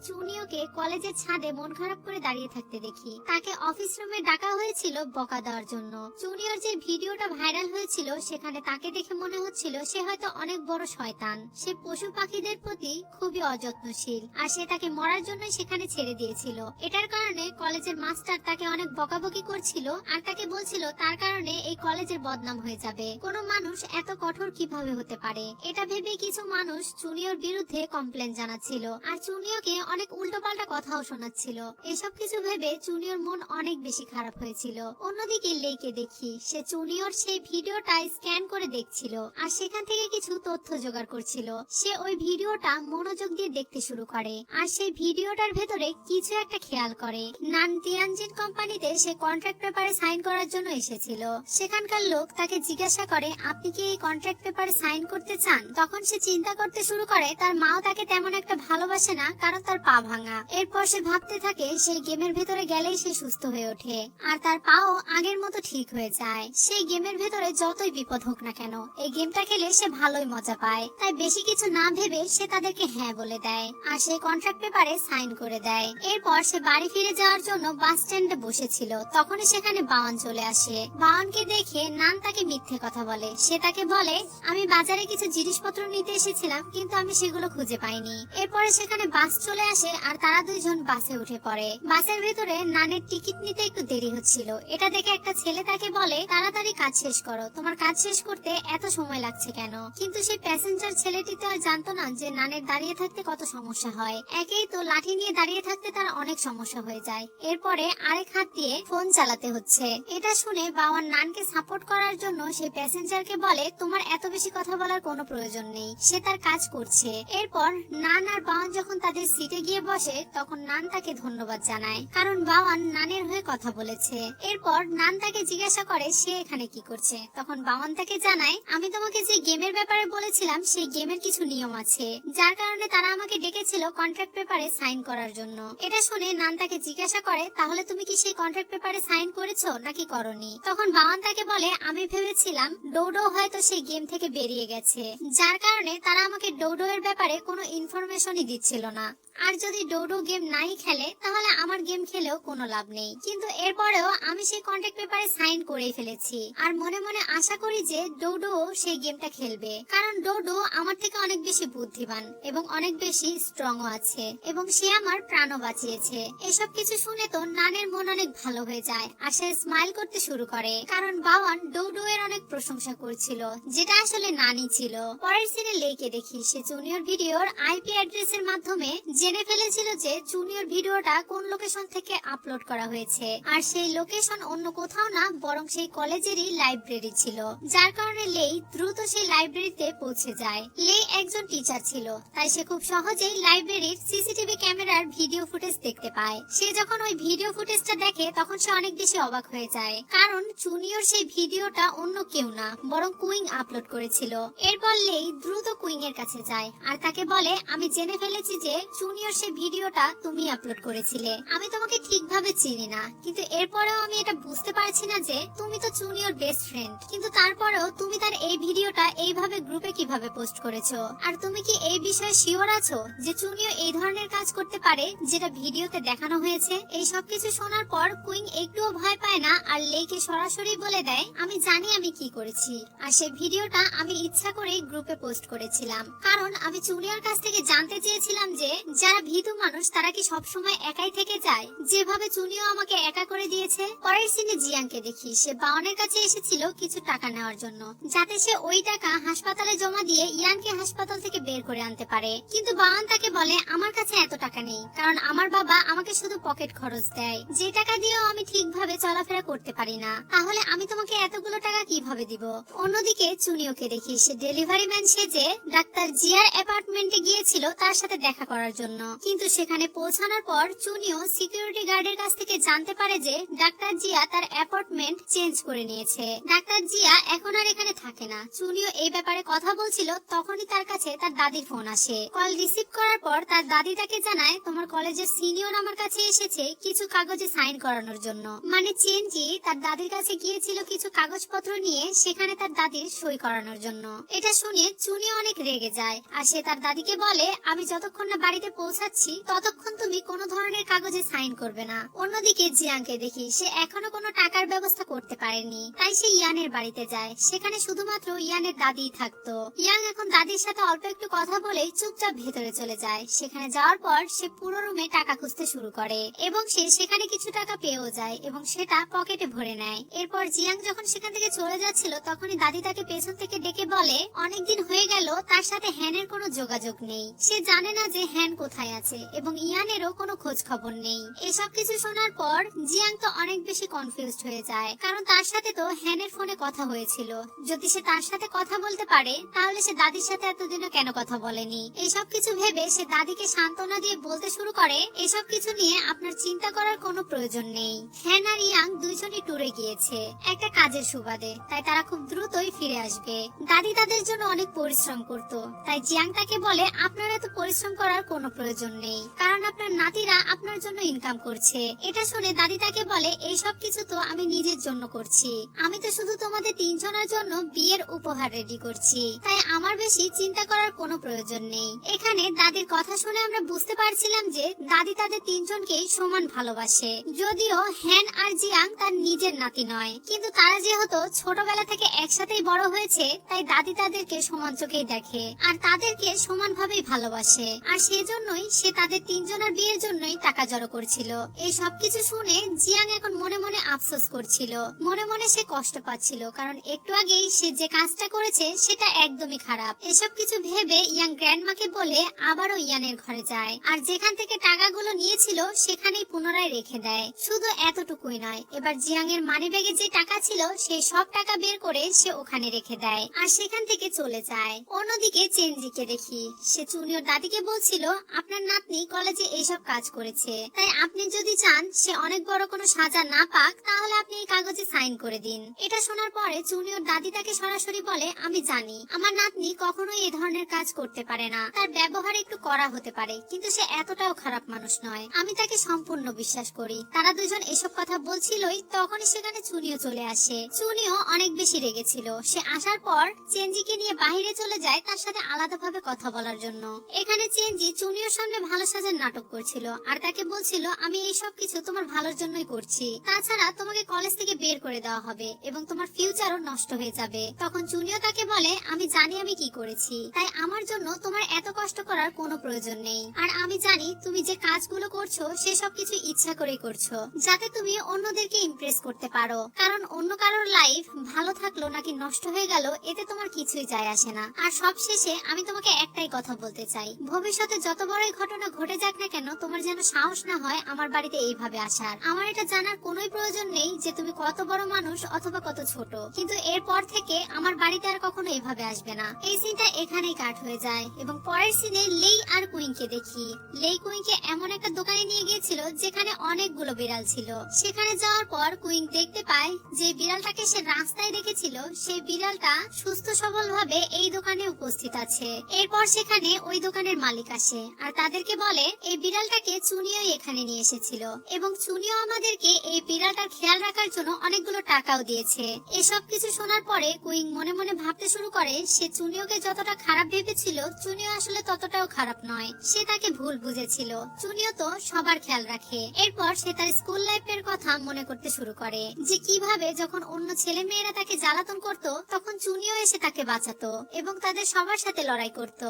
চুনিওকে কলেজের ছাদে মন খারাপ করে দাঁড়িয়ে থাকতে দেখি। তাকে অফিস রুমে ডাকা হয়েছিল বকা দেওয়ার জন্য। চুনিওর যে ভিডিওটা ভাইরাল হয়েছিল সেখানে তাকে দেখে মনে হচ্ছিল সে হয়তো অনেক বড় শয়তান। সে পশু পাখিদের প্রতি খুবই অযত্নশীল আর সে তাকে মরার জন্য সেখানে ছেড়ে দিয়েছিল। এটার কারণে কলেজের মাস্টার তাকে অনেক বকাবকি করছিল আর তাকে বলছিল তার কারণে এই কলেজের বদনাম হয়ে যাবে। কোনো মানুষ এত কঠোর কিভাবে হতে পারে, এটা ভেবে কিছু মানুষ চুনিওর বিরুদ্ধে কমপ্লেন জানাচ্ছিল আর চুনিওকে অনেক উল্টোপাল্টা কথাও শোনাচ্ছিল। এসব কিছু ভেবে চুনিওর মন অনেক বেশি খারাপ হয়েছিল। অন্যদিকে লেইকে দেখি সে চুনিওর সেই ভিডিওটা স্ক্যান করে দেখছিল আর সেখান থেকে কিছু তথ্য জোগাড় করছিল। সে ওই ভিডিওটা মনোযোগ দিয়ে দেখতে শুরু করে আর সেই ভিডিওটার ভেতরে কিছু একটা খেয়াল করে। নান তিয়ানজিন কোম্পানিতে সে কন্ট্রাক্ট পেপারে সাইন করার জন্য এসেছিল। সেখানকার লোক তাকে জিজ্ঞাসা করে আপনি কি এই কন্ট্রাক্ট পেপারে সাইন করতে চান? তখন সে চিন্তা করতে শুরু করে তার মাও তাকে তেমন একটা ভালোবাসে না, কারণ তার পা ভাঙা। এরপর সে ভাবতে থাকে সেই গেমের ভেতরে গেলেই সে সুস্থ হয়ে ওঠে আর তার পাও আগের মতো ঠিক হয়ে যায়। সেই গেমের ভেতরে যতই বিপদ হোক না কেন এই গেমটা খেলে সে ভালোই মজা পায়। তাই বেশি কিছু না ভেবে সে তাদেরকে হ্যাঁ বলে দেয় আর সেই কন্ট্রাক্ট পেপারে সাইন করে দেয়। এরপর সে বাড়ি ফিরে যাওয়ার জন্য বাস স্ট্যান্ডে বসেছিল। তখনই সেখানে বাওয়ান চলে আসে। বাওয়ানকে দেখে নান তাকে মিথ্যে কথা বলে। সে তাকে বলে আমি বাজারে কিছু জিনিসপত্র নিতে এসেছিলাম কিন্তু আমি সেগুলো খুঁজে পাইনি। এরপরে সেখানে বাস চলে আসে আর তারা দুইজন বাসে উঠে পড়ে। বাসের ভেতরে নানের টিকিট নিতে একটু দেরি হচ্ছিল। এটা দেখে একটা ছেলে তাকে বলে তাড়াতাড়ি কাজ শেষ করো, তোমার কাজ শেষ করতে এত সময় লাগছে কেন? কিন্তু সেই প্যাসেঞ্জার ছেলেটি তো আর জানতো না যে নানের দাঁড়িয়ে থাকতে কত সমস্যা হয়। একেই তো লাঠি নিয়ে দাঁড়িয়ে থাকতে তার অনেক সমস্যা হয়ে যায়, এরপরে আরেক হাত দিয়ে ফোন চালাতে হচ্ছে। এটা শুনে বাওয়ান নানকে সাপোর্ট করার জন্য সেই প্যাসেঞ্জারকে বলে তোমার এত বেশি কথা বলার কোনো প্রয়োজন নেই, সে তার কাজ করছে। এরপর নান আর বাওয়ান যখন তাদের সিটে গিয়ে বসে তখন নান তাকে ধন্যবাদ জানায়, কারণ বাওয়ান নানের হয়ে কথা বলেছে। এরপর নান তাকে জিজ্ঞাসা করে সে এখানে কি করছে। তখন বাওয়ান তাকে জানায় আমি তোমাকে যে গেমের ব্যাপারে বলেছিলাম সেই গেমের কিছু নিয়ম আছে, যার কারণে তারা আমাকে ডেকেছিল কন্ট্রাক্ট পেপারে সাইন করার জন্য। এটা শুনে নান তাকে জিজ্ঞাসা করে তাহলে তুমি কি সেই কন্ট্রাক্ট পেপারে সাইন করেছো নাকি করনি? তখন বাওয়ান তাকে বলে আমি ভেবেছিলাম ডোডো হয়তো সেই গেম থেকে বেরিয়ে গেছে, যার কারণে তারা আমাকে ডোডো এর ব্যাপারে কোনো ইনফরমেশনই দিচ্ছিল না। আর যদি ডোডো গেম নাই খেলে তাহলে আমার গেম খেলেও কোনো লাভ নেই। কিন্তু এরপরেও আমি সেই কন্ট্রাক্ট পেপারে সাইন করেই ফেলেছি আর মনে মনে আশা করি যে ডোডো সেই গেমটা খেলবে, কারণ ডোডো আমার থেকে অনেক বেশি বুদ্ধিমান এবং অনেক বেশি স্ট্রংও আছে এবং সে আমার প্রাণও বাঁচিয়েছে। এসব কিছু শুনে তো নানের মন অনেক ভালো হয়ে যায় আর সে স্মাইল করতে শুরু করে, কারণ বাওয়ান ডোডো এর অনেক প্রশংসা করছিল, যেটা আসলে নানি ছিল। পরের সিনে লেকে দেখি সে জুনিয়র ভিডিওর আইপি অ্যাড্রেসের মাধ্যমে জেনে ফেলেছিল যে জুনিয়র ভিডিওটা কোন লোকেশন থেকে আপলোড করা হয়েছে আর সেই লোকেশন অন্য কোথাও না বরং সেই কলেজেরই লাইব্রেরি ছিল, যার কারণে লেই দ্রুত সেই লাইব্রেরিতে পৌঁছে যায়। লেই একজন টিচার ছিল, তাই সে খুব সহজেই লাইব্রেরির সিসিটিভি ক্যামেরার ভিডিও ফুটেজ দেখতে পায়। সে যখন ওই ভিডিও ফুটেজটা দেখে তখন সে অনেক বেশি অবাক হয়ে যায়, কারণ জুনিয়র সেই ভিডিওটা অন্য কেউ না বরং কুইং আপলোড করেছিল। এরপর লেই দ্রুত কুইং এর কাছে যায় আর তাকে বলে আমি জেনে ফেলেছি যে জুনিয়র সেই ভিডিওটা তুমি আপলোড করেছিলে। আমি তোমাকে ঠিকভাবে চিনি না, কিন্তু এরপরেও আমি এটা বুঝতে পারছি না যে তুমি তো জুনিয়র বেস্ট ফ্রেন্ড, কিন্তু তারপরেও তুমি তার এই ভিডিওটা এইভাবে গ্রুপে কিভাবে পোস্ট করেছো? আর তুমি কি এই বিষয়ে শিওর আছো যে জুনিয়র এই ধরনের কাজ করতে পারে যেটা ভিডিওতে দেখানো হয়েছে? এই সবকিছু শোনার পর কুইং একটুও ভয় পায় না আর লেইকে সরাসরি বলে দেয় আমি জানি আমি কি করেছি আর সেই ভিডিওটা আমি ইচ্ছা করেই গ্রুপে পোস্ট করেছিলাম, কারণ আমি জুনিয়র কাছ থেকে জানতে চেয়েছিলাম যে যারা ভীতু মানুষ তারা কি সবসময় একাই থেকে যায়, যেভাবে চুনিও আমাকে একা করে দিয়েছে। পরের সিনে জিয়াংকে দেখি সে বাওয়ানের কাছে এসেছিল কিছু টাকা নেওয়ার জন্য, যাতে সে ওই টাকা হাসপাতালে জমা দিয়ে ইয়ানকে হাসপাতাল থেকে বের করে আনতে পারে। কিন্তু বাওয়ান তাকে বলে আমার কাছে এত টাকা নেই, কারণ আমার বাবা আমাকে শুধু পকেট খরচ দেয়, যে টাকা দিয়েও আমি ঠিকভাবে চলাফেরা করতে পারি না, তাহলে আমি তোমাকে এতগুলো টাকা কিভাবে দিব? অন্যদিকে চুনিওকে দেখি সে ডেলিভারি ম্যান সেজে ডাক্তার জিয়ার অ্যাপার্টমেন্টে গিয়েছিল তার সাথে দেখা করার জন্য। কিন্তু সেখানে পৌঁছানোর পর চুনিও সিকিউরিটি গার্ডের কাছ থেকে জানতে পারে যে ডাক্তার জিয়া তার অ্যাপার্টমেন্ট চেঞ্জ করে নিয়েছে। ডাক্তার জিয়া এখন আর এখানে থাকে না। চুনিও এই ব্যাপারে কথা বলছিল তখনই তার কাছে তার দাদির ফোন আসে। কল রিসিভ করার পর তার দাদি তাকে জানায় তোমার কলেজের সিনিয়র আমার কাছে এসেছে কিছু কাগজে সাইন করানোর জন্য। মানে চেঞ্জি তার দাদির কাছে গিয়েছিল কিছু কাগজপত্র নিয়ে সেখানে তার দাদির সই করানোর জন্য। এটা শুনে চুনিও অনেক রেগে যায় আর সে তার দাদিকে বলে আমি যতক্ষণ না বাড়িতে পৌঁছাচ্ছি ততক্ষণ তুমি কোনো ধরনের কাগজে সাইন করবে না। অন্যদিকে জিয়াংকে দেখি সে এখনো কোনো টাকার ব্যবস্থা করতে পারেনি, তাই সে ইয়ানের বাড়িতে যায়। সেখানে শুধুমাত্র ইয়ানের দাদি থাকতো। ইয়াং এখন দাদির সাথে অল্প একটু কথা বলেই চুপচাপ ভেতরে চলে যায়। সেখানে যাওয়ার পর সে পুরো রুমে টাকা খুঁজতে শুরু করে এবং সে সেখানে কিছু টাকা পেয়েও যায় এবং সেটা পকেটে ভরে নেয়। এরপর জিয়াং যখন সেখান থেকে চলে যাচ্ছিল তখনই দাদি তাকে পেছন থেকে ডেকে বলে অনেকদিন হয়ে গেল তার সাথে হ্যানের কোনো যোগাযোগ নেই। সে জানে না যে হ্যান কোথায় আছে এবং ইয়ানেরও কোনো খোঁজ খবর নেই। এসব কিছু শোনার পর জিয়াং তো অনেক বেশি কনফিউজড হয়ে যায়, কারণ তার সাথে তো হ্যানের ফোনে কথা হয়েছিল। যদি সে তার সাথে কথা বলতে পারে তাহলে সে দাদির সাথে এতদিনও কেন কথা বলেনি। এসব কিছু ভেবে সে দাদিকে সান্ত্বনা দিয়ে বলতে শুরু করে এসব কিছু নিয়ে আপনার চিন্তা করার কোনো প্রয়োজন নেই। হ্যান আর ইয়াং দুইজনই ট্যুরে গিয়েছে একটা কাজের সুবাদে, তাই তারা খুব দ্রুতই ফিরে আসবে। দাদি তাদের জন্য অনেক পরিশ্রম করত, তাই জিয়াং তাকে বলে আপনার এত পরিশ্রম করার কোনো প্রয়োজন নেই, কারণ আপনার নাতিরা আপনার জন্য ইনকাম করছে। এটা শুনে দাদি তাকে বলে এইসব কিছু তো আমি নিজের জন্য করছি, আমি তো শুধু তোমাদের তিনজনের জন্য বিয়ের উপহার রেডি করছি, তাই আমার বেশি চিন্তা করার কোনো প্রয়োজন নেই। এখানে দাদির কথা শুনে আমরা বুঝতে পারছিলাম যে দাদি তাদের তিনজনকেই সমান ভালোবাসে। যদিও হ্যান আর জিয়াং তার নিজের নাতি নয়, কিন্তু তারা যেহেতু ছোটবেলা থেকে একসাথেই বড় হয়েছে তাই দাদি তাদেরকে সমান চোখেই দেখে আর তাদেরকে সমানভাবেই ভালোবাসে। আর সেজন্যই সে তাদের তিনজনের বিয়ের জন্যই টাকা জড়ো করছিল। এই সবকিছু শুনে জিয়াং এখন মনে মনে আফসোস করছিল, মনে মনে সে কষ্ট পাচ্ছিল, কারণ একটু আগেই সে যে কাজটা করেছে সেটা একদমই খারাপ। এসব কিছু ভেবে ইয়াং গ্র্যান্ডমাকে বলে আবারও ইয়ানের ঘরে যায় আর যেখান থেকে টাকাগুলো নিয়েছিল সেখানেই পুনরায় রেখে দেয়। শুধু এতটুকুই নয়, এবার জিয়াং এর মানি ব্যাগে যে টাকা ছিল সেই সব টাকা বের করে সে ওখানে রেখে দেয় আর সেখান থেকে চলে যায়। অন্যদিকে চেনজিকে দেখি সে চুনিয়র দাদিকে বলছিল আপনার নাতনি কলেজে এইসব কাজ করেছে, তাই আপনি যদি চান সে অনেক বড় কোনো সাজা না পাক তাহলে আপনি এই কাগজে সাইন করে দিন। এটা শোনার পরে চুনিয়র দাদি তাকে সরাসরি বলে আমি জানি আমার নাতনি কখনোই এই ধরনের কাজ করতে পারে না, তার ব্যবহার একটু কড়া হতে পারে কিন্তু সে এতটাও খারাপ মানুষ নয়, আমি তাকে সম্পূর্ণ বিশ্বাস করি। তারা দুজন এসব কথা বলছিলই তখনই সেখানে চুনিও চলে আসে। চুনিও অনেক বেশি রেগেছিল। সে আসার পর চেনজিকে নিয়ে বাইরে চলে যায় তার সাথে আলাদাভাবে কথা বলার জন্য। এখানে চেনজি চুনিওর সামনে ভালো সাজার নাটক করছিল আর তাকে বলছিল আমি এই সব কিছু তোমার ভালোর জন্যই করছি, তাছাড়া তোমাকে কলেজ থেকে বের করে দেওয়া হবে এবং তোমার ফিউচারও নষ্ট হয়ে যাবে। তখন চুনিও তাকে বলে আমি জানি আমি কি করেছি, তাই আমার জন্য তোমার এত কষ্ট করার কোনো প্রয়োজন নেই। আর আমি জানি তুমি যে কাজগুলো করছো সেসব কিছু ইচ্ছা করে করছো যাতে তুমি অন্যদেরকে ইমপ্রেস করতে পারো, কারণ অন্য কারোর লাইফ ভালো থাকলো নাকি নষ্ট হয়ে গেল এতে তোমার কিছুই যায় আসে না। আর সবশেষে আমি তোমাকে একটাই কথা বলতে চাই, ভবিষ্যতে যত বড়ই ঘটনা ঘটে যাক না কেন তোমার যেন সাহস না হয় আমার বাড়িতে এইভাবে আসার। আমার এটা জানার কোনোই প্রয়োজন নেই যে তুমি কত বড় মানুষ অথবা কত ছোট, কিন্তু এরপর থেকে আমার বাড়িতে আর কখনো এইভাবে আসবে না। এই সিনটা এখানেই কাট হয়ে যায় এবং পরের সিনে লেই আর কুইনকে দেখি। লেই কুইনকে এমন একটা দোকানে নিয়ে গিয়েছিল যেখানে অনেকগুলো বিড়াল ছিল। সেখানে যাওয়ার পর কুইন দেখতে পায় যে বিড়ালটাকে সে রাস্তায় রেখেছিল সেই বিড়ালটা সুস্থ সবল ভাবে এই দোকানে উপস্থিত আছে। এরপর সেখানে ওই দোকানের মালিক আসে আর তাদেরকে বলে এই বিড়ালটাকে চুনিও এখানে নিয়ে এসেছিল এবং চুনিও আমাদেরকে এই বিড়ালটার খেয়াল রাখার জন্য অনেকগুলো টাকাও দিয়েছে। এসব কিছু শোনার পরে কুইন মনে মনে ভাবতে শুরু করে সে চুনিওকে যতটা খারাপ ভেবেছিল চুনিও আসলে ততটাও খারাপ নয়, সে তাকে ভুল বুঝেছিল। চুনিও তো সবার খেয়াল রাখে। এরপর সে তার স্কুল লাইফের কথা মনে করতে শুরু করে যে কিভাবে যখন অন্য ছেলে মেয়েরা তাকে জ্বালাতন করত তখন চুনিও এসে তাকে বাঁচাতো এবং তাদের সবার সাথে লড়াই করত।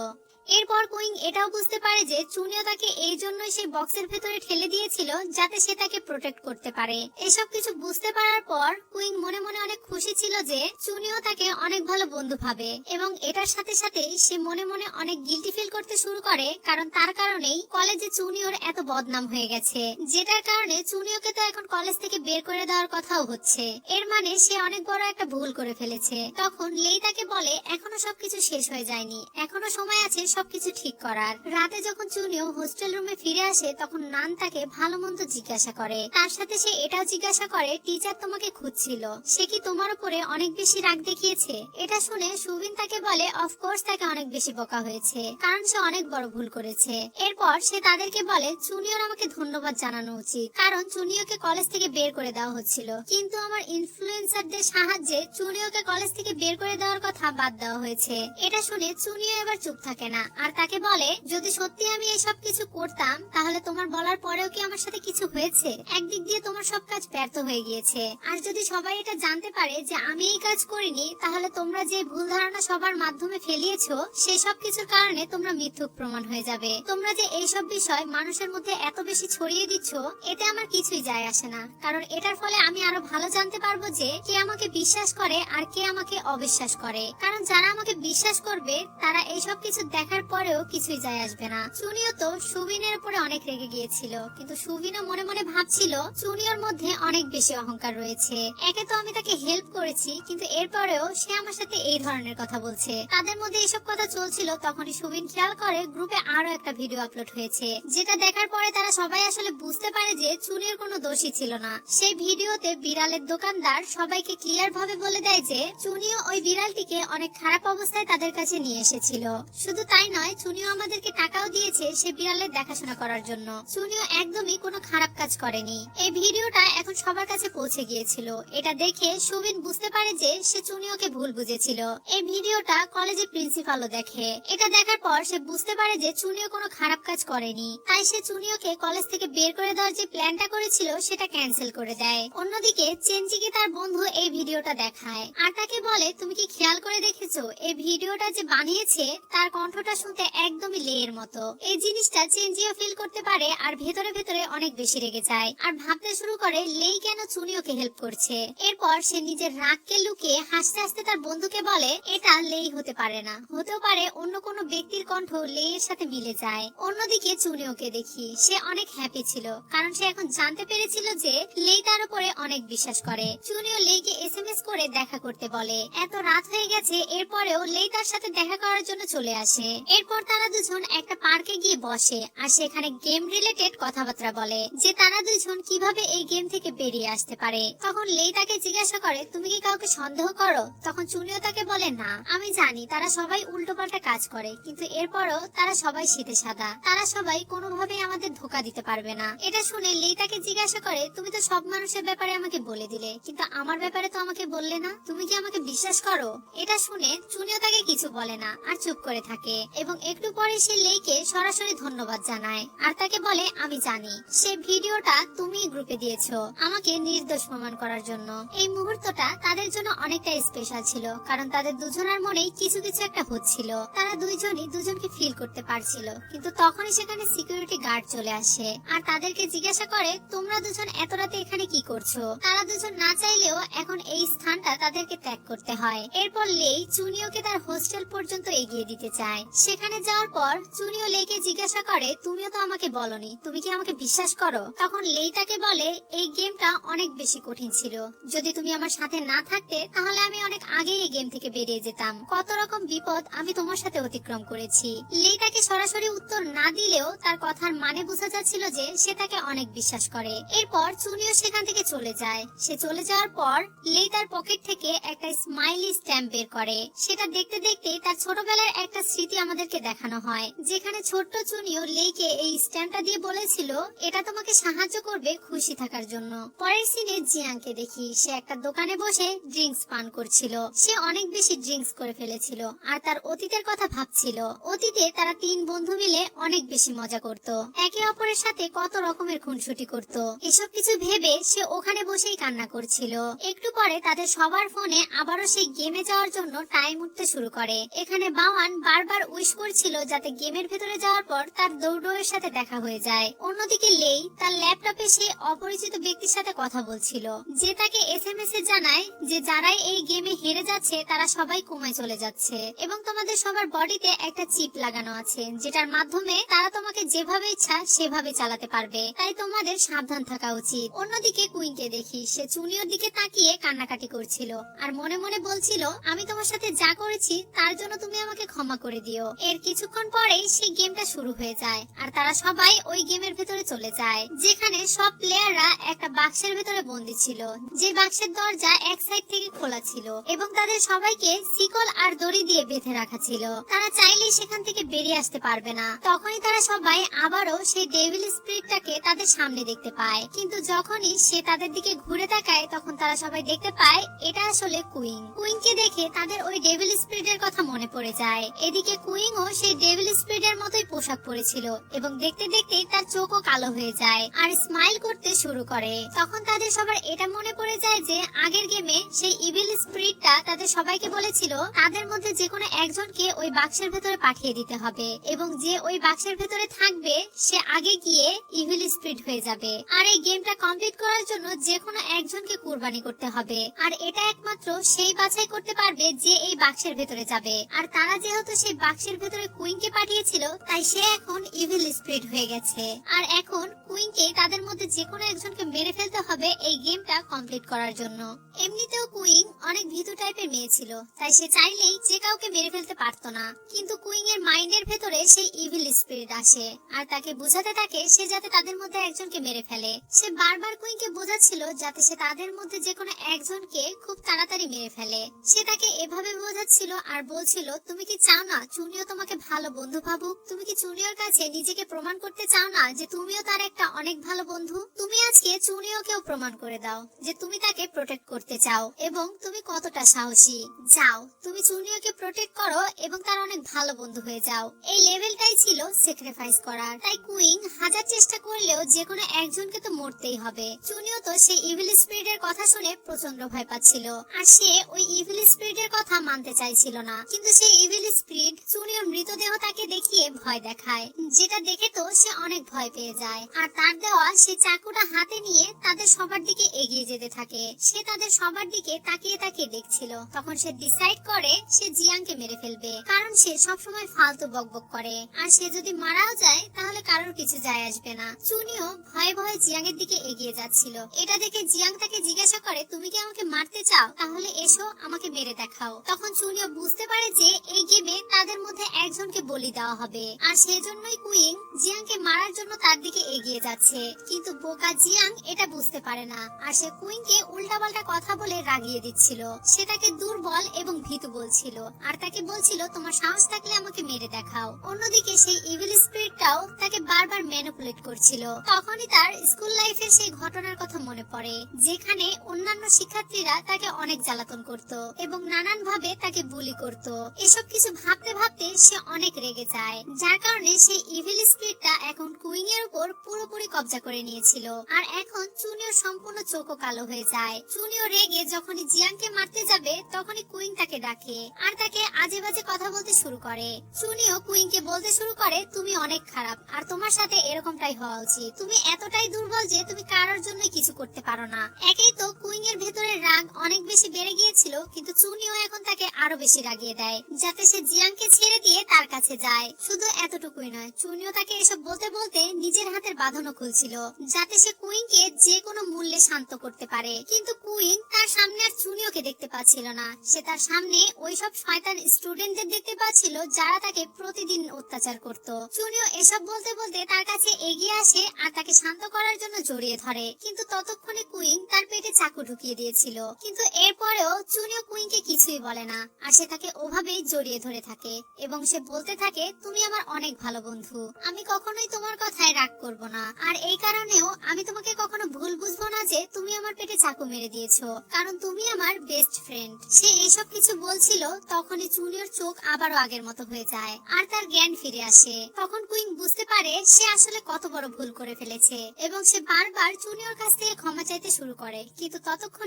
এরপর কুইন এটাও বুঝতে পারে যে চুনিও তাকে এই জন্যই সেই বক্সের ভেতরে ঠেলে দিয়েছিল যাতে সে তাকে প্রোটেক্ট করতে পারে। এসব কিছু বুঝতে পারার পর কুইন মনে মনে অনেক খুশি ছিল যে চুনিও তাকে অনেক ভালো বন্ধু ভাবে এবং এটার সাথে সাথে সে মনে মনে অনেক গিল্টি ফিল করতে শুরু করে, কারণ তার কারণেই কলেজে চুনিওর এত বদনাম হয়ে গেছে, যেটার কারণে চুনিওকে তো এখন কলেজ থেকে বের করে দেওয়ার কথাও হচ্ছে। এর মানে সে অনেক বড় একটা ভুল করে ফেলেছে। তখন লেই তাকে বলে এখনো সবকিছু শেষ হয়ে যায়নি, এখনো সময় আছে সবকিছু ঠিক করার। রাতে যখন চুনিও হোস্টেল রুমে ফিরে আসে তখন নান তাকে ভালো মন্দ জিজ্ঞাসা করে, তার সাথে সে এটাও জিজ্ঞাসা করে টিচার তোমাকে খুঁজছিল, সে কি তোমার উপরে অনেক বেশি রাগ দেখিয়েছে? এটা শুনে সুবিন তাকে বলে অফকোর্স তাকে অনেক বেশি বকা হয়েছে, কারণ সে অনেক বড় ভুল করেছে। এরপর সে তাদেরকে বলে চুনিওর আমাকে ধন্যবাদ জানানো উচিত, কারণ চুনিওকে কলেজ থেকে বের করে দেওয়া হচ্ছিল, কিন্তু আমার ইনফ্লুয়েন্সারদের সাহায্যে চুনিওকে কলেজ থেকে বের করে দেওয়ার কথা বাদ দেওয়া হয়েছে। এটা শুনে চুনিও এবার চুপ থাকে না না আর তাকে বলে, যদি সত্যি আমি এসব কিছু করতাম তাহলে তোমার বলার পরেও কি আমার সাথে কিছু হয়েছে? একদিক দিয়ে তোমার সব কাজ ব্যর্থ হয়ে গিয়েছে, আর যদি সবাই এটা জানতে পারে যে আমি এই কাজ করিনি তাহলে তোমরা যে ভুল ধারণা সবার মাধ্যমে ফেলিয়েছো সেই সব কিছুর কারণে তোমরা মিথ্যুক প্রমাণ হয়ে যাবে। তোমরা যে এইসব বিষয় মানুষের মধ্যে এত বেশি ছড়িয়ে দিচ্ছ এতে আমার কিছুই যায় আসে না, কারণ এটার ফলে আমি আরো ভালো জানতে পারবো যে কে আমাকে বিশ্বাস করে আর কে আমাকে অবিশ্বাস করে। কারণ যারা আমাকে বিশ্বাস করবে তারা এইসব কিছু দেখার পরেও কিছুই যায় আসবে না। চুনিও তো সুবিনের উপরে অনেক রেগে গিয়েছিল, কিন্তু সুবিনও মনে মনে ভাবছিল চুনিওর মধ্যে অনেক বেশি অহংকার রয়েছে। একে তো আমি তাকে হেল্প করেছি, কিন্তু এরপরেও সে আমার সাথে এই ধরনের কথা বলছে। তাদের মধ্যে এসব কথা চলছিল তখনই সুবিন খেয়াল করে গ্রুপে আরো একটা ভিডিও আপলোড হয়েছে, যেটা দেখার পরে তারা সবাই আসলে বুঝতে পারে যে চুনির কোনো দোষই ছিল না। সেই ভিডিওতে বিড়ালের দোকানদার সবাইকে ক্লিয়ার ভাবে বলে দেয় যে চুনিও ওই বিড়ালটিকে অনেক খারাপ অবস্থায় তাদের কাছে নিয়ে এসেছিল। শুধু তাই নয়, চুনিও আমাদেরকে টাকাও দিয়েছে সে বিড়ালের দেখাশোনা করার জন্য। চুনিও একদমই কোনো খারাপ কাজ করেনি। এই ভিডিওটা এখন সবার কাছে পৌঁছে গিয়েছিল। এটা দেখে সুবিন বুঝতে পারে যে সে চুনিওকে ভুল বুঝেছিল। এই ভিডিওটা কলেজের প্রিন্সিপালও দেখে। এটা দেখার পর সে বুঝতে পারে যে চুনিও কোনো খারাপ কাজ করেনি, তাই সে চুনিওকে কলেজ থেকে বের করে দেওয়ার যে প্ল্যানটা করেছিল সেটা ক্যান্সেল করে দেয়। অন্যদিকে চেনজিকে তার বন্ধু এই ভিডিওটা দেখায় আর তাকে বলে, তুমি কি খেয়াল করে দেখেছো এই ভিডিওটা যে বানিয়েছে তার কণ্ঠটা শুনতে একদমই লেয়ের মতো। এই জিনিসটা চেনজিও ফিল করতে পারে আর ভেতরে ভেতরে অনেক বেশি রেগে যায় আর ভাবতে শুরু করে লেই কেন চুনিওকে হেল্প করছে। এরপর সে নিজের রাগকে লুকিয়ে হাসতে হাসতে তার বন্ধুকে বলে, এটা লেই হতে পারে না, হতেও পারে অন্য কোনো ব্যক্তির কণ্ঠ লেইয়ের সাথে মিলে যায়। অন্যদিকে চুনিওকে দেখি সে অনেক হ্যাপি ছিল, কারণ সে এখন জানতে পেরেছিল যে লেই তার উপরে অনেক বিশ্বাস করে। চুনিও লেইকে এসএমএস করে দেখা করতে বলে। এত রাত হয়ে গেছে এরপরেও লেই তার সাথে দেখা করার জন্য চলে আসে। এরপর তারা দুজন একটা পার্কে গিয়ে বসে আর সেখানে গেম রিলেটেড কথাবার্তা বলে যে তারা দুজন কিভাবে এই গেম থেকে বেরিয়ে আসতে পারে। তখন লেই তাকে জিজ্ঞাসা করে, তুমি কি কাউকে সন্দেহ করো? তখন চুনিও তাকে বলে, না, আমি জানি তারা সবাই উল্টোপাল্টা কাজ করে, কিন্তু এরপরও তারা সবাই সিধে সাদা, তারা সবাই কোনোভাবেই আমাদের ধোকা দিতে পারবে না। এটা শুনে লেই তাকে জিজ্ঞাসা করে, তুমি তো সব মানুষের ব্যাপারে আমাকে বলে দিলে, কিন্তু আমার ব্যাপারে তো আমাকে বললে না, তুমি কি আমাকে বিশ্বাস করো? এটা শুনে চুনিও তাকে কিছু বলে না আর চুপ করে থাকে এবং একটু পরে সে লেইকে সরাসরি ধন্যবাদ জানায় আর তাকে বলে, আমি জানি সে ভিডিওটা তুমি গ্রুপে দিয়েছো আমাকে নির্দোষ প্রমাণ করার জন্য। এই মুহূর্তটা তাদের জন্য অনেকটা স্পেশাল ছিল, কারণ তাদের দুজনের মনেই কিছু কিছু একটা হচ্ছিল। তারা দুইজনই দুজনকে ফিল করতে পারছিল, কিন্তু তখনই সেখানে সিকিউরিটি গার্ড চলে আসে আর তাদেরকে জিজ্ঞাসা করে, তোমরা দুজন এত রাতে এখানে কি করছো? তারা দুজন না চাইলেও এখন এই স্থানটা তাদেরকে ত্যাগ করতে হয়। এরপর লেই চুনিওকে তার হোস্টেল পর্যন্ত এগিয়ে দিতে চায়। সেখানে যাওয়ার পর চুনিও লেইকে জিজ্ঞাসা করে, তুমিও তো আমাকে বলনি, তুমি কি আমাকে বিশ্বাস করো? তখন লেই তাকে বলে, এই গেমটা অনেক বেশি কঠিন ছিল, যদি তুমি আমার সাথে না থাকতে তাহলে আমি অনেক আগে এই গেম থেকে বেরিয়ে যেতাম। কত রকম বিপদ আমি তোমার সাথে অতিক্রম করেছি। লেই তাকে সরাসরি উত্তর না দিলেও তার কথার মানে বোঝা যাচ্ছিল যে সে তাকে অনেক বিশ্বাস করে। এরপর চুনিও সেখান থেকে চলে যায়। সে চলে যাওয়ার পর লেই তার পকেট থেকে একটা স্মাইলি স্ট্যাম্প বের করে। সেটা দেখতে দেখতে তার ছোটবেলার একটা স্মৃতি আমাদেরকে দেখানো হয়, যেখানে ছোট্ট চুনিও লেইকে এই স্ট্যাম্পটা দিয়ে বলেছিল, এটা তোমাকে সাহায্য করবে খুশি থাকার জন্য। পরের সিনে জিয়াংকে দেখি সে একটা দোকানে বসে ড্রিঙ্কস পান করছিল। সে অনেক বেশি ড্রিঙ্কস করে ফেলেছিল আর তার অতীতের কথা ভাবছিল। অতীতে তারা তিন বন্ধু মিলে অনেক বেশি মজা করত, একে অপরের সাথে কত রকমের খুনসুটি করত। এসব কিছু ভেবে সে ওখানে বসেই কান্না করছিল। একটু পরে তাদের সবার ফোনে আবারও সেই গেমে যাওয়ার জন্য টাইম উঠতে শুরু করে। এখানে বাওয়ান বারবার উইশ করছিল যাতে গেমের ভেতরে যাওয়ার পর তার দৌড়ের সাথে দেখা হয়ে যায়। অন্যদিকে লেই তার ল্যাপটপে সে অপরিচিত ব্যক্তির সাথে কথা বলছিল, যে তাকে এসএমএস এ জানায় যে যারাই এই গেমে হেরে যাচ্ছে তারা সবাই কোমায় চলে যাচ্ছে এবং তোমাদের সবার বডিতে একটা চিপ লাগানো আছে, যেটার মাধ্যমে তারা তোমাকে যেভাবে ইচ্ছা সেভাবে চালাতে পারবে, তাই তোমাদের সাবধান থাকা উচিত। অন্যদিকে কুইনকে দেখি সে চুনিওর দিকে তাকিয়ে কান্নাকাটি করছিল আর মনে মনে বলছিল, আমি তোমার সাথে যা করেছি তার জন্য তুমি আমাকে ক্ষমা করে দিও। এর কিছুক্ষণ পরেই সেই গেমটা শুরু হয়ে যায় আর তারা সবাই ওই গেমের ভেতরে চলে যায়, যেখানে সব প্লেয়াররা একটা বাক্সের ভেতরে বন্দী ছিল, যে বাক্সের দরজা এক সাইড থেকে খোলা ছিল এবং তাদের সবাইকে শিকল আর দড়ি দিয়ে বেঁধে রাখা ছিল। তারা চাইলেই সেখান থেকে বেরিয়ে আসতে পারবে না। তখনই তারা সবাই আবারও সেই ডেভিল স্পিরিটটাকে তাদের সামনে দেখতে পায়, কিন্তু যখনই সে তাদের দিকে ঘুরে তাকায় তখন তারা সবাই দেখতে পায় এটা আসলে কুইন। কুইনকে দেখে তাদের ওই ডেভিল স্পিরিটের কথা মনে পড়ে যায়। এদিকে কুইংও সেই ডেভিল স্পিরিটের মতোই পোশাক পরেছিল এবং দেখতে দেখতে তার চোখও কালো হয়ে যায় আর স্মাইল করতে শুরু করে। তখন তাদের সবার এটা মনে পড়ে যায় যে আগের গেমে সেই ইভিল স্পিরিটটা তাদের সবাইকে বলেছিল তাদের মধ্যে যে কোনো একজনকে ওই বাক্সের ভেতরে পাঠিয়ে দিতে হবে এবং যে ওই বাক্সের ভেতরে থাকবে সে আগে গিয়ে ইভিল স্পিরিট হয়ে যাবে। আর এই গেমটা কমপ্লিট করার জন্য যে কোনো একজনকে কুরবানি করতে হবে আর এটা একমাত্র সেই বাছাই করতে পারবে যে এই বাক্সের ভেতরে যাবে। আর তারা যেহেতু সেই বাক্সের ভেতরে কুইনকে পাঠিয়েছিল তাই সে এখন ইভিল স্পিরিট হয়ে গেছে আর এখন কুইনকে তাদের মধ্যে যে কোনো একজনকে মেরে ফেলতে হবে এই গেমটা কমপ্লিট করার জন্য। এমনিতেও কুইন অনেক ভীতু টাইপের মেয়ে ছিল তাই সে চাইলেই যে কাউকে মেরে ফেলতে পারতো না, কিন্তু কুইন এর মাইন্ডের ভেতরে সেই ইভিল স্পিরিট আসে আর তাকে বোঝাতে থাকে সে যাতে তাদের মধ্যে একজনকে মেরে ফেলে। সে বারবার কুইনকে বোঝাচ্ছিল যাতে সে তাদের মধ্যে যে কোনো একজনকে খুব তাড়াতাড়ি মেরে ফেলে। সে তাকে এভাবে বোঝাচ্ছিল আর বলছিল তুমি কি চাও না চুনিও তোমাকে ভালো বন্ধু ভাবুক? তুমি কি চুনিওর কাছে নিজেকে প্রমাণ করতে চাও না যে তুমিও তার একটা অনেক ভালো বন্ধু? তুমি আজকে চুনিওকেও প্রমাণ করে দাও যে তুমি তাকে প্রোটেক্ট করতে চাও এবং তুমি কতটা সাহসী। যাও তুমি চুনিওকে প্রোটেক্ট করো এবং তার অনেক ভালো বন্ধু হয়ে যাও। এই লেভেলটাই ছিল স্যাক্রিফাইস করার। তাই কুইন হাজার চেষ্টা করলেও যে কোনো একজনকে তো মরতেই হবে। চুনিও তো সেই ইভিল স্পিরিটের কথা শুনে প্রচন্ড ভয় পাচ্ছিল আর সে ওই ইভিল স্পিরিটের কথা মানতে চাইছিল না, কিন্তু সেই ইভিল স্পিরিট চুনিওর মৃতদেহ তাকে দেখিয়ে ভয় দেখায়, যেটা দেখে তো সে অনেক ভয় পেয়ে যায় আর তার দেওয়া সে চাকুটা হাতে নিয়ে তাদের সবার দিকে এগিয়ে যেতে থাকে। সে তাদের সবার দিকে তাকিয়ে তাকিয়ে দেখছিল। তখন সে ডিসাইড করে সে জিয়াংকে মেরে ফেলবে, কারণ সে সবসময় ফালতু বকবক করে আর সে যদি মারাও যায় তাহলে কারোর কিছু যায় আসবে না। চুনিও ভয়ে ভয়ে জিয়াং এর দিকে এগিয়ে যাচ্ছিল। এটা দেখে জিয়াং তাকে জিজ্ঞাসা করে তুমি কি আমাকে মারতে চাও? তাহলে এসো আমাকে মেরে দেখাও। তখন চুনিও বুঝতে পারে যে এই গেমে তাদের মধ্যে একজনকে বলি দেওয়া হবে আর সেজন্যই কুইন জিয়াংকে মারার জন্য তার দিকে এগিয়ে যাচ্ছে, কিন্তু বোকা জিয়াং এটা বুঝতে পারে না আর সে কুইনকে উল্টাপাল্টা কথা বলে রাগিয়ে দিচ্ছিল। সে তাকে দুর্বল এবং ভীতু বলছিল আর তাকে বলছিল তোমার সাহস থাকলে আমাকে মেরে দেখাও। অন্যদিকে সেই ইভিল স্পিরিটটাও তাকে বারবার ম্যানিপুলেট করছিল। তখনই তার স্কুল লাইফের সেই ঘটনার কথা মনে পড়ে যেখানে অন্যান্য শিক্ষার্থীরা তাকে অনেক জ্বালাতন করত এবং নানান ভাবে তাকে বুলি করত। এসব কিছু ভাবতে ভাবতে সে অনেক রেগে যায়, যার কারণে সেই ইভিল স্পিরিটটা এখন কুইং এর উপর পুরোপুরি কব্জা করে নিয়েছিল আর এখন চুনিওর সম্পূর্ণ চোখও কালো হয়ে যায়। চুনিও রেগে যখনই জিয়াংকে মারতে যাবে তখনই কুইং তাকে ডাকে আর তাকে আজে বাজে কথা বলতে শুরু করে। চুনিও কুইংকে বলতে শুরু করে তুমি অনেক খারাপ আর তোমার সাথে এরকমটাই হওয়া উচিত। তুমি এতটাই দুর্বল যে তুমি কারোর জন্য কিছু করতে পারো না। একেই তো কুইং এর ভেতরের রাগ অনেক বেশি বেড়ে গিয়েছিল, কিন্তু চুনিও এখন তাকে আরো বেশি রাগিয়ে দেয় যাতে সে জিয়াংকে ছেড়ে দিয়ে তার কাছে যায়। শুধু এতটুকুই নয়, চুনিও তাকে এসব বলতে বলতে নিজের হাতের বাঁধনও খুলছিল যাতে সে কুইংকে যে কোনো মূল্যে শান্ত করতে পারে, কিন্তু কুইং তার সামনে আর চুনিওকে দেখতে পাচ্ছিল না। সে তার সামনে ওইসব শয়তান স্টুডেন্টদের দেখতে পাচ্ছিল যারা তাকে প্রতিদিন অত্যাচার করত। চুনিও এসব বলতে বলতে তার কাছে এগিয়ে আসে আর তাকে শান্ত করার জন্য জড়িয়ে ধরে, কিন্তু ততক্ষণে কুইং তার পেটে চাকু ঢুকিয়ে দিয়েছিল। কিন্তু এরপরেও চুনিও কুইংকে কিছুই বলে না আর সে তাকে ওভাবেই জড়িয়ে ধরে থাকে এবং সে বলতে থাকে তুমি আমার অনেক ভালো বন্ধু, আমি কখনোই তোমার কথায় রাগ করব না আর এই কারণেও আমি তোমাকে কখনো ভুল বুঝবো না যে তুমি আমার পেটে চাকু মেরে দিয়েছো, কারণ তুমি আমার বেস্ট ফ্রেন্ড। সে এইসব কিছু বলছিল তখনই চুনিওর চোখ আবারও আগের মতো হয়ে যায় আর তার জ্ঞান ফিরে আসে। তখন কুইং বুঝতে পারে সে আসলে কত বড় ভুল করে ফেলেছে এবং সে বারবার চুনিওর কাছ থেকে ক্ষমা চাইতে শুরু করে, কিন্তু ততক্ষণ